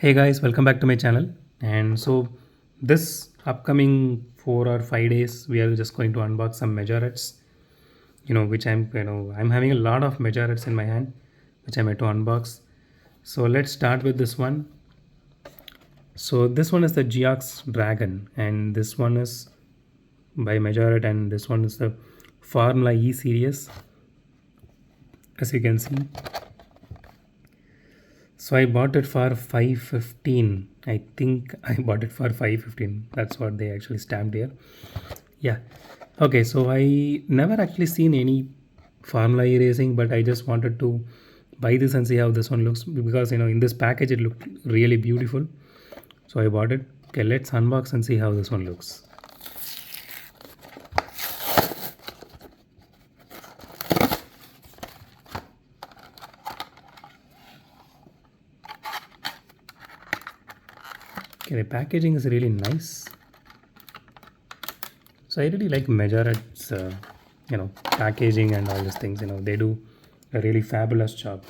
Hey guys, welcome back to my channel. And so this upcoming 4 or 5 days, we are just going to unbox some majorettes, which I'm having a lot of majorettes in my hand, which I'm going to unbox. So let's start with this one. So this one is the Geox Dragon, and this one is by Majorette, and this one is the Formula E series, as you can see. So I bought it for 515. I think I bought it for 515. That's what they actually stamped here. Yeah. Okay, so I never actually seen any Formula E racing, but I just wanted to buy this and see how this one looks because in this package it looked really beautiful. So I bought it. Okay, let's unbox and see how this one looks. Okay, the packaging is really nice. So I really like Majorette's, packaging and all these things. They do a really fabulous job.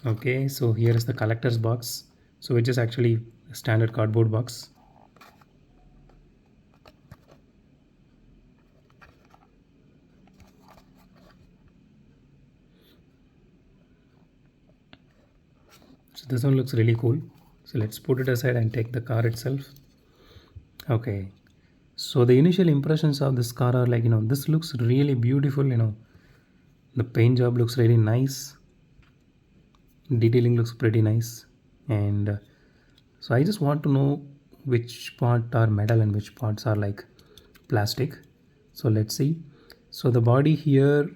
Okay, so here is the collector's box. So which is actually a standard cardboard box. So this one looks really cool. So let's put it aside and take the car itself. Okay, so the initial impressions of this car are like, this looks really beautiful. The paint job looks really nice. Detailing looks pretty nice. And so I just want to know which part are metal and which parts are like plastic. So let's see. So the body here,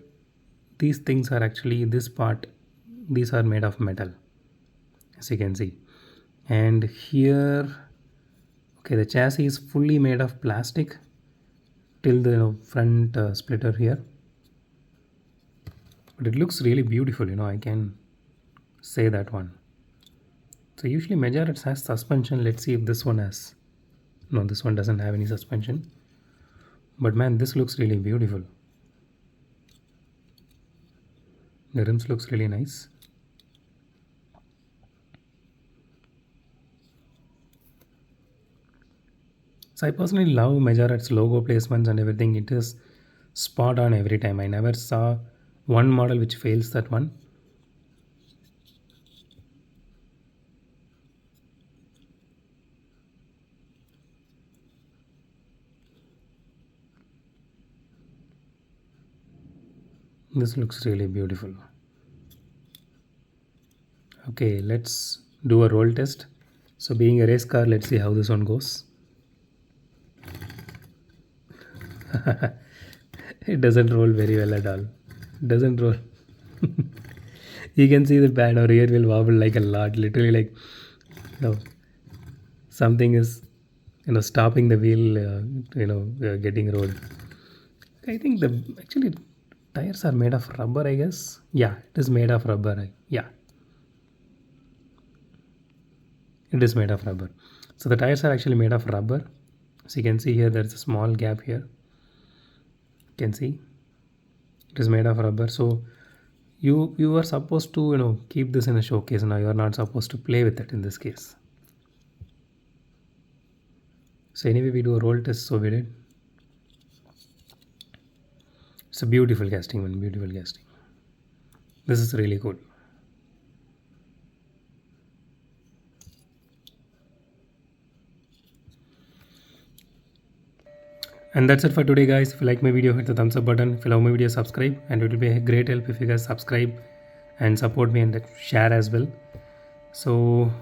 these things are actually this part, these are made of metal, as you can see. And here, okay, the chassis is fully made of plastic till the front splitter here, but it looks really beautiful. I can say that one. So usually Majorette has suspension. Let's see if this one has. No, this one doesn't have any suspension, but man, this looks really beautiful. The rims looks really nice. So I personally love Majorette's logo placements and everything. It is spot on every time. I never saw one model which fails that one. This looks really beautiful. Okay, let's do a roll test. So being a race car, let's see how this one goes. It doesn't roll very well at all. It doesn't roll. You can see the band or rear wheel wobble like a lot. Literally, like something is stopping the wheel. Getting rolled. I think the actually tires are made of rubber. I guess. Yeah, it is made of rubber. Yeah, it is made of rubber. So the tires are actually made of rubber. So you can see here there's a small gap here. You can see it is made of rubber. So you are supposed to keep this in a showcase. Now you are not supposed to play with it in this case. So anyway, we do a roll test. So we did. It's a beautiful casting one. Beautiful casting. This is really cool. And that's it for today, guys. If you like my video, hit the thumbs up button. If you love my video, subscribe. And it will be a great help if you guys subscribe and support me and share as well. So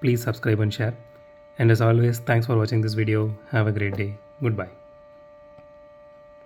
please subscribe and share. And as always, thanks for watching this video. Have a great day. Goodbye.